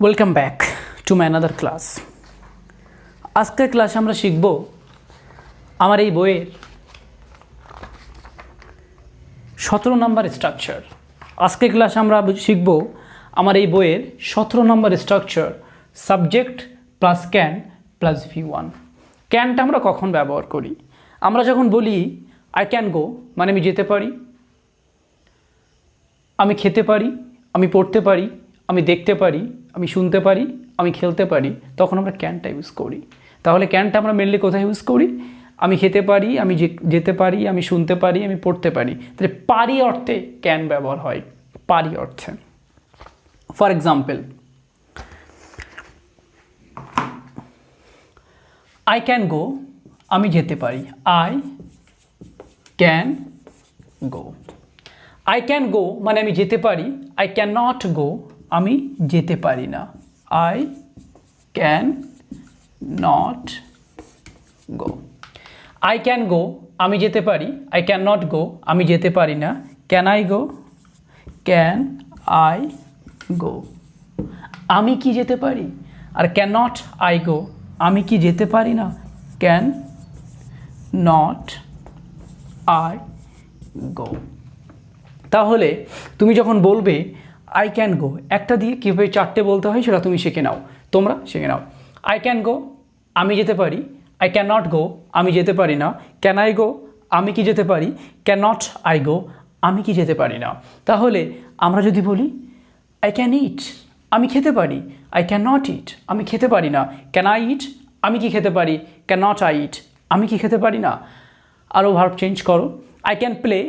Welcome back to my another class. আজকের ক্লাসে আমরা শিখব আমার এই বইয়ের 17 নম্বর স্ট্রাকচার। আজকের ক্লাসে আমরা শিখব আমার এই বইয়ের 17 নম্বর structure, subject plus can plus V1। ক্যানটা আমরা কখন ব্যবহার করি? আমরা যখন বলি আই ক্যান গো, মানে আমি যেতে পারি, আমি খেতে পারি, আমি পড়তে পারি, আমি দেখতে পারি, আমি শুনতে পারি, আমি খেলতে পারি, তখন আমরা ক্যানটা ইউজ করি। তাহলে ক্যানটা আমরা মেনলি কোথায় ইউজ করি? আমি খেতে পারি, আমি যেতে পারি, আমি শুনতে পারি, আমি পড়তে পারি। তাহলে পারি অর্থে ক্যান ব্যবহার হয়, পারি অর্থে। For example, I can go, আমি যেতে পারি, I can go. I can go মানে আমি যেতে পারি, আই ক্যান নট গো আমি যেতে পারি না, I can not go. I can go আমি যেতে পারি, আই ক্যান নট গো আমি যেতে পারি না, can I go, can I go. আমি কি যেতে পারি? আর ক্যান নট আই গো, আমি কি যেতে পারি না, ক্যান নট আই গো। তাহলে তুমি যখন বলবে আই ক্যান গো, একটা দিয়ে কীভাবে 4টে বলতে হয় সেটা তুমি শিখে নাও, তোমরা শিখে নাও। আই ক্যান গো আমি যেতে পারি, আই ক্যান নট গো আমি যেতে পারি না, ক্যান আই গো আমি কি যেতে পারি, ক্যান নট আই গো আমি কি যেতে পারি না। তাহলে আমরা যদি বলি আই ক্যান ইট আমি খেতে পারি, আই ক্যান নট ইট আমি খেতে পারি না, ক্যান আই ইট আমি কি খেতে পারি, ক্যান নট আই ইট আমি কি খেতে পারি না। আরও ভার্ব চেঞ্জ করো, আই ক্যান প্লে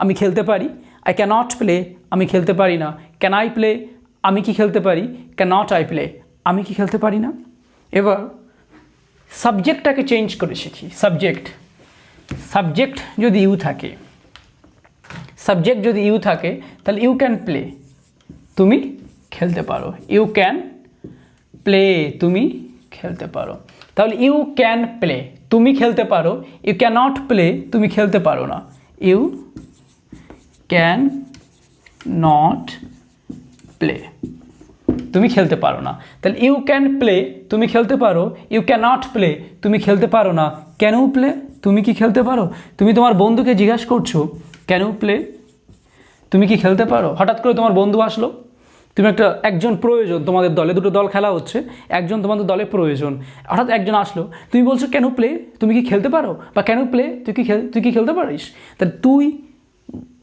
আমি খেলতে পারি, আই ক্যান নট প্লে আমি খেলতে পারি না, ক্যান আই প্লে আমি কি খেলতে পারি, ক্যান নট আই প্লে আমি কি খেলতে পারি না। এবার সাবজেক্টটাকে চেঞ্জ করে শিখি। সাবজেক্ট যদি ইউ থাকে, সাবজেক্ট যদি ইউ থাকে তাহলে ইউ ক্যান প্লে তুমি খেলতে পারো, ইউ ক্যান প্লে তুমি খেলতে পারো। তাহলে ইউ ক্যান প্লে তুমি খেলতে পারো, ইউ ক্যান নট প্লে তুমি খেলতে পারো না, ইউ ক্যান নট প্লে তুমি খেলতে পারো না। তাহলে ইউ ক্যান প্লে তুমি খেলতে পারো, ইউ ক্যান নট প্লে তুমি খেলতে পারো না, ক্যান ইউ প্লে তুমি কি খেলতে পারো। তুমি তোমার বন্ধুকে জিজ্ঞাসা করছো ক্যান ইউ প্লে তুমি কি খেলতে পারো। হঠাৎ করে তোমার বন্ধু আসলো, তুমি একজন প্রয়োজন, তোমাদের দলে দুটো দল খেলা হচ্ছে, একজন তোমাদের দলে প্রয়োজন, হঠাৎ একজন আসলো, তুমি বলছো ক্যান ইউ প্লে তুমি কি খেলতে পারো, বা ক্যান ইউ প্লে তুই কি খেলতে পারিস। তাহলে তুই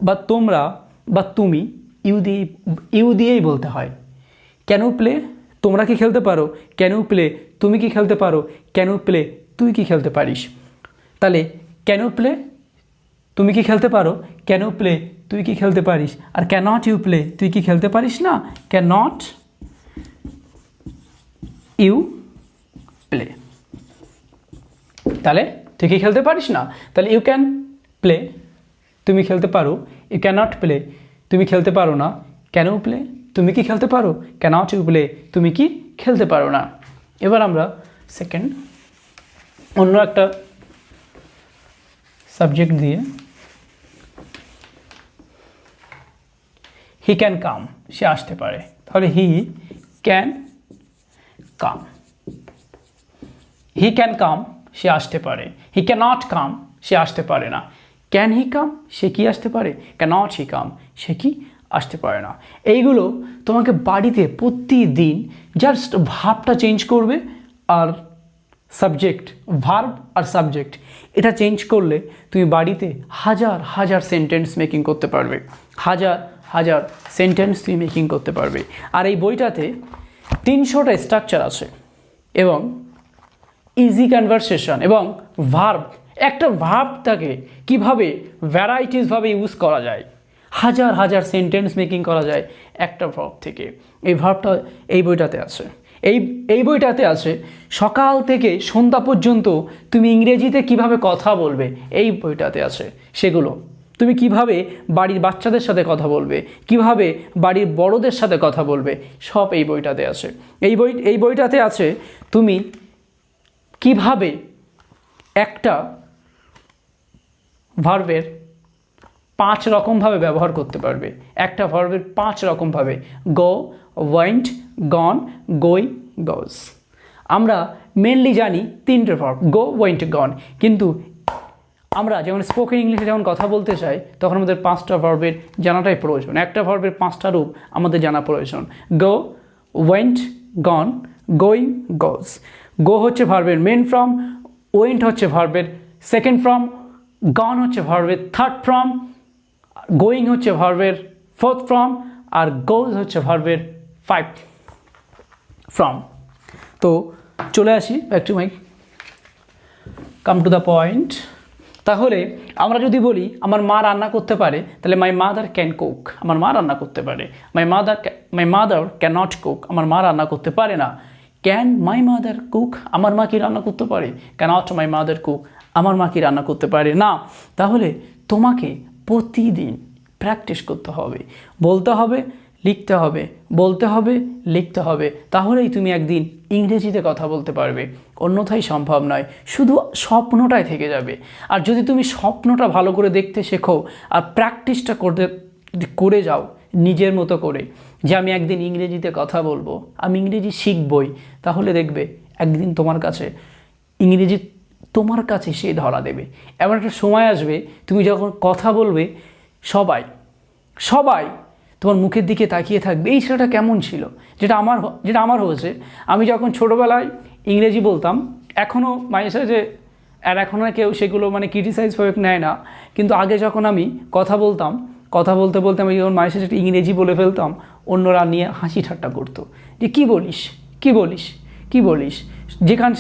বা তোমরা বা তুমি ইউ দিয়েই বলতে হয়। ক্যান ইউ প্লে তোমরা কি খেলতে পারো, ক্যান ইউ প্লে তুমি কি খেলতে পারো, ক্যান ইউ প্লে তুই কি খেলতে পারিস। তাহলে ক্যান ইউ প্লে তুমি কি খেলতে পারো, ক্যান ইউ প্লে তুই কি খেলতে পারিস। আর ক্যান নট ইউ প্লে তুই কি খেলতে পারিস না, ক্যান নট ইউ প্লে। তাহলে তুই কি খেলতে পারিস না। তাহলে ইউ ক্যান প্লে তুমি খেলতে পারো, ইউ ক্যান নট প্লে তুমি খেলতে পারো না, ক্যান ইউ প্লে তুমি কি খেলতে পারো, ক্যান নট ইউ প্লে তুমি কি খেলতে পারো না। এবার আমরা সেকেন্ড অন্য একটা সাবজেক্ট দিয়ে, হি ক্যান কাম সে আসতে পারে। তাহলে he can come, he can come সে আসতে পারে, হি ক্যান নট কাম সে আসতে পারে না, ক্যান হি কাম সে কি আসতে পারে, ক্যান নট হি কাম সে কি আসতে পারে না। এইগুলো তোমাকে বাড়িতে প্রতিদিন জাস্ট ভার্বটা চেঞ্জ করবে, আর সাবজেক্ট, ভার্ব আর সাবজেক্ট এটা চেঞ্জ করলে তুমি বাড়িতে হাজার হাজার সেন্টেন্স মেকিং করতে পারবে, হাজার হাজার সেন্টেন্স তুমি মেকিং করতে পারবে। আর এই বইটাতে 300টা স্ট্রাকচার আছে, এবং ইজি কনভারসেশন এবং ভার্ব, একটা ভার্বটাকে কীভাবে ভ্যারাইটিসভাবে ইউজ করা যায়, হাজার হাজার সেন্টেন্স মেকিং করা যায় একটা ভার্ব থেকে। এই ভার্বটা এই বইটাতে আছে। এই বইটাতে আছে সকাল থেকে সন্ধ্যা পর্যন্ত তুমি ইংরেজিতে কিভাবে কথা বলবে, এই বইটাতে আছে সেগুলো। তুমি কিভাবে বাড়ির বাচ্চাদের সাথে কথা বলবে, কিভাবে বাড়ির বড়দের সাথে কথা বলবে, সব এই বইটাতে আছে। এই বইটাতে আছে তুমি কিভাবে একটা ভার্বের 5 রকমভাবে ব্যবহার করতে পারবে, একটা ভার্বের 5 রকমভাবে, গো, ওয়েন্ট, গন, গোয়িং, গোজ। আমরা মেনলি জানি তিনটে ভার্ব, গো, ওয়েন্ট, গন, কিন্তু আমরা যেমন স্পোকেন ইংলিশে যখন কথা বলতে চাই তখন আমাদের 5টা ভার্বের জানাটাই প্রয়োজন, একটা ভার্বের 5টা রূপ আমাদের জানা প্রয়োজন। গো, ওয়েন্ট, গন, গোয়িং, গোজ। গো হচ্ছে ভার্বের মেন ফর্ম, ওয়েন্ট হচ্ছে ভার্বের সেকেন্ড ফর্ম, গন হচ্ছে ভার্বের থার্ড ফর্ম, গোয়িং হচ্ছে ভার্বের ফোর্থ ফর্ম, আর গোজ হচ্ছে ভার্বের 5 ফর্ম। তো চলে আসি back to my come to the point. তাহলে আমরা যদি বলি আমার মা রান্না করতে পারে, তাহলে মাই মাদার ক্যান কুক, আমার মা রান্না করতে পারে। My mother can not cook, আমার মা রান্না করতে পারে না। ক্যান মাই মাদার কুক, আমার মা কি রান্না করতে পারে? Can not my mother cook, আমার মা কি রান্না করতে পারে না। তাহলে তোমাকে প্রতিদিন প্র্যাকটিস করতে হবে, বলতে হবে, লিখতে হবে, বলতে হবে, লিখতে হবে, তাহলেই তুমি একদিন ইংরেজিতে কথা বলতে পারবে, অন্যথায় সম্ভব নয়। শুধু স্বপ্নটাই থেকে যাবে। আর যদি তুমি স্বপ্নটা ভালো করে দেখতে শেখো আর প্র্যাকটিসটা করে যাও নিজের মতো করে, যে আমি একদিন ইংরেজিতে কথা বলবো, আমি ইংরেজি শিখবই, তাহলে দেখবে একদিন তোমার কাছে ইংরেজি তোমার কাছে সে ধরা দেবে। এমন একটা সময় আসবে তুমি যখন কথা বলবে সবাই তোমার মুখের দিকে তাকিয়ে থাকবে, এই ছেলেটা কেমন ছিল। যেটা আমার হয়েছে, আমি যখন ছোটোবেলায় ইংরেজি বলতাম, এখনও মাঝে সাঝে, আর এখন আর কেউ সেগুলো মানে ক্রিটিসাইজ হয়ে নেয় না, কিন্তু আগে যখন আমি কথা বলতে আমি যখন মাঝে সাঝে ইংরেজি বলে ফেলতাম, অন্যরা নিয়ে হাসি ঠাট্টা করতো যে কী বলিস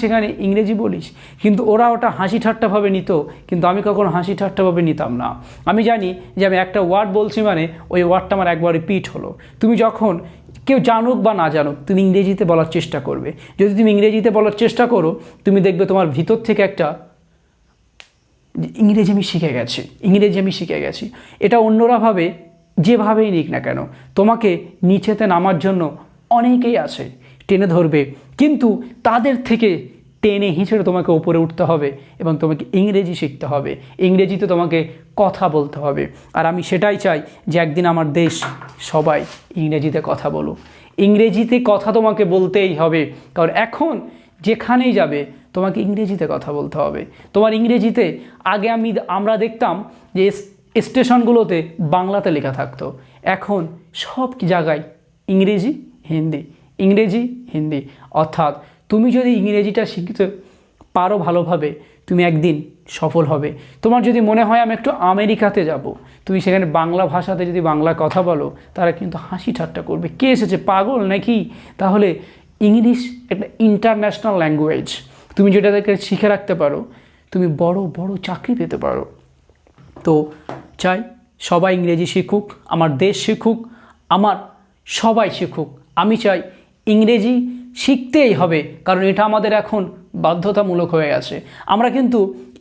সেখানে ইংরেজি বলিস। কিন্তু ওরা ওটা হাসি ঠাট্টাভাবে নিত, কিন্তু আমি কখনো হাসি ঠাট্টাভাবে নিতাম না। আমি জানি যে আমি একটা ওয়ার্ড বলছি মানে ওই ওয়ার্ডটা আমার একবার রিপিট হলো। তুমি যখন কেউ জানুক বা না জানুক, তুমি ইংরেজিতে বলার চেষ্টা করবে। যদি তুমি ইংরেজিতে বলার চেষ্টা করো, তুমি দেখবে তোমার ভিতর থেকে একটা ইংরেজি আমি শিখে গেছি। এটা অন্যরা ভাবে যেভাবেই নিক না কেন, তোমাকে নিচেতে নামার জন্য অনেকেই আছে, টেনে ধরবে, কিন্তু তাদের থেকে টেনে হিঁচড়ে তোমাকে উপরে উঠতে হবে এবং তোমাকে ইংরেজি শিখতে হবে, ইংরেজিতে তোমাকে কথা বলতে হবে। আর আমি সেটাই চাই যে একদিন আমার দেশ সবাই ইংরেজিতে কথা বলো। ইংরেজিতে কথা তোমাকে বলতেই হবে, কারণ এখন যেখানেই যাবে তোমাকে ইংরেজিতে কথা বলতে হবে। তোমার ইংরেজিতে আগে আমরা দেখতাম যে স্টেশনগুলোতে বাংলাতে লেখা থাকতো, এখন সব জায়গায় ইংরেজি হিন্দি। অর্থাৎ তুমি যদি ইংরেজিটা শিখতে পারো ভালোভাবে, তুমি একদিন সফল হবে। তোমার যদি মনে হয় আমি একটু আমেরিকাতে যাব, তুমি সেখানে বাংলা ভাষাতে যদি বাংলা কথা বলো, তারা কিন্তু হাসি ঠাট্টা করবে, কে এসেছে, পাগল নাকি। তাহলে ইংলিশ একটা ইন্টারন্যাশনাল ল্যাঙ্গুয়েজ, তুমি যেটা থেকে শিখে রাখতে পারো, তুমি বড় বড় চাকরি পেতে পারো। তো চাই সবাই ইংরেজি শিখুক, আমার দেশ শিখুক, আমার সবাই শিখুক। আমি চাই ইংরেজি শিখতেই হবে, কারণ এটা আমাদের এখন বাধ্যতামূলক হয়ে গেছে। আমরা কিন্তু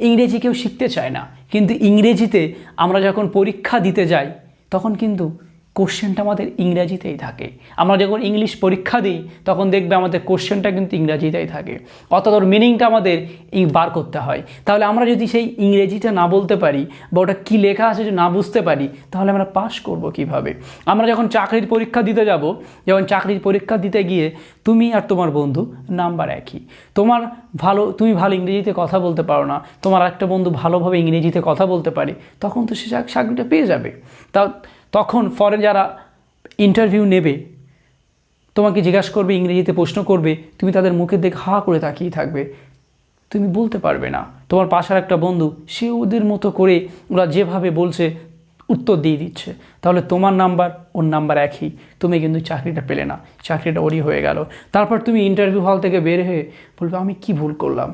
ইংরেজি কেউ শিখতে চায় না, কিন্তু ইংরেজিতে আমরা যখন পরীক্ষা দিতে যাই তখন কিন্তু কোশ্চেনটা আমাদের ইংরাজিতেই থাকে। আমরা যখন ইংলিশ পরীক্ষা দিই তখন দেখবে আমাদের কোশ্চেনটা কিন্তু ইংরাজিতেই থাকে, অর্থাৎ ওর মিনিংটা আমাদের বার করতে হয়। তাহলে আমরা যদি সেই ইংরেজিটা না বলতে পারি বা ওটা কী লেখা আছে যদি না বুঝতে পারি, তাহলে আমরা পাস করব কিভাবে? আমরা যখন চাকরির পরীক্ষা দিতে যাব, যখন চাকরির পরীক্ষা দিতে গিয়ে তুমি আর তোমার বন্ধু নাম্বার একই, তুমি ভালো ইংরেজিতে কথা বলতে পারো না, তোমার একটা বন্ধু ভালোভাবে ইংরেজিতে কথা বলতে পারে, তখন তো সে চাকরিটা পেয়ে যাবে। তখন ফরেন যারা ইন্টারভিউ নেবে তোমাকে জিজ্ঞাসা করবে, ইংরেজিতে প্রশ্ন করবে, তুমি তাদের মুখের দিকে হা করে তাকিয়ে থাকবে, তুমি বলতে পারবে না। তোমার পাশের একটা বন্ধু, সে ওদের মতো করে ওরা যেভাবে বলছে উত্তর দিয়ে দিচ্ছে, তাহলে তোমার নাম্বার ওর নাম্বার একই, তুমি কিন্তু চাকরিটা পেলে না, চাকরিটা ওরই হয়ে গেল। তারপর তুমি ইন্টারভিউ হল থেকে বের হয়ে বলবে আমি কি ভুল করলাম,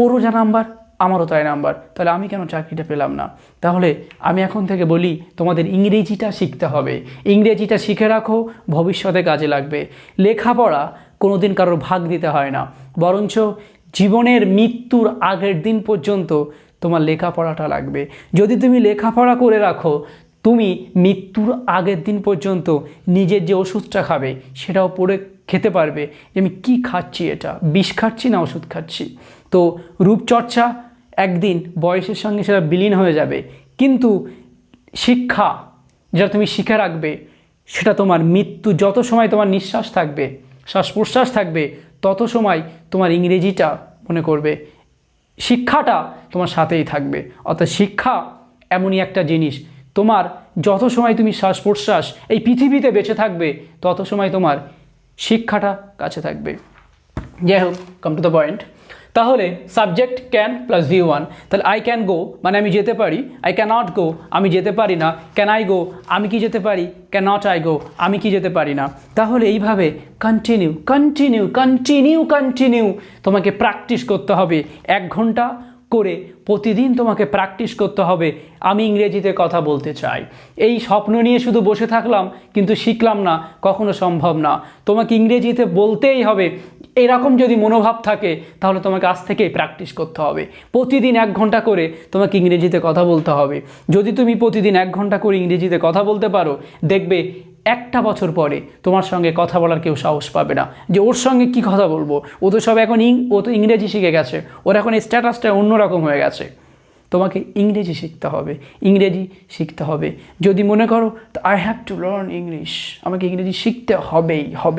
ওরও যা নাম্বার আমারও তাই নাম্বার, তাহলে আমি কেন চাকরিটা পেলাম না? তাহলে আমি এখন থেকে বলি তোমাদের ইংরেজিটা শিখতে হবে, ইংরেজিটা শিখে রাখো, ভবিষ্যতে কাজে লাগবে। লেখাপড়া কোনোদিন কারোর ভাগ দিতে হয় না, বরঞ্চ জীবনের মৃত্যুর আগের দিন পর্যন্ত তোমার লেখাপড়াটা লাগবে। যদি তুমি লেখাপড়া করে রাখো, তুমি মৃত্যুর আগের দিন পর্যন্ত নিজের যে ওষুধটা খাবে সেটাও পড়ে খেতে পারবে যে আমি কী খাচ্ছি, এটা বিষ খাচ্ছি না ওষুধ খাচ্ছি। তো রূপচর্চা একদিন বয়সের সঙ্গে সেটা বিলীন হয়ে যাবে, কিন্তু শিক্ষা যেটা তুমি শিখে রাখবে, সেটা তোমার মৃত্যু, যত সময় তোমার নিঃশ্বাস থাকবে, শ্বাস প্রশ্বাস থাকবে, তত সময় তোমার ইংরেজিটা মনে করবে, শিক্ষাটা তোমার সাথেই থাকবে। অর্থাৎ শিক্ষা এমনই একটা জিনিস, তোমার যত সময় তুমি শ্বাস প্রশ্বাস এই পৃথিবীতে বেঁচে থাকবে, তত সময় তোমার শিক্ষাটা কাছে থাকবে। যাই হোক, কাম টু দ্য পয়েন্ট। তাহলে সাবজেক্ট ক্যান প্লাস V1, তাহলে আই ক্যান গো মানে আমি যেতে পারি, আই ক্যান নট গো আমি যেতে পারি না, ক্যান আই গো আমি কি যেতে পারি, ক্যান নট আই গো আমি কি যেতে পারি না। তাহলে এইভাবে কন্টিনিউ কন্টিনিউ কন্টিনিউ কন্টিনিউ তোমাকে প্র্যাকটিস করতে হবে, 1 ঘন্টা করে প্রতিদিন তোমাকে প্র্যাকটিস করতে হবে। আমি ইংরেজিতে কথা বলতে চাই, এই স্বপ্ন নিয়ে শুধু বসে থাকলাম কিন্তু শিখলাম না, কখনো সম্ভব না। তোমাকে ইংরেজিতে বলতেই হবে, এরকম যদি মনোভাব থাকে তাহলে তোমাকে আজ থেকেই প্র্যাকটিস করতে হবে। প্রতিদিন 1 ঘন্টা করে তোমাকে ইংরেজিতে কথা বলতে হবে। যদি তুমি প্রতিদিন 1 ঘন্টা করে ইংরেজিতে কথা বলতে পারো, দেখবে 1টা বছর পরে তোমার সঙ্গে কথা বলার কেউ সাহস পাবে না, যে ওর সঙ্গে কি কথা বলবো, ও তো সব এখন ও তো ইংরেজি শিখে গেছে, ওর এখন স্ট্যাটাসটা অন্যরকম হয়ে গেছে। তোমাকে ইংরেজি শিখতে হবে, ইংরেজি শিখতে হবে। যদি মনে করো I have to learn English, আমাকে ইংরেজি শিখতে হবেই হবে।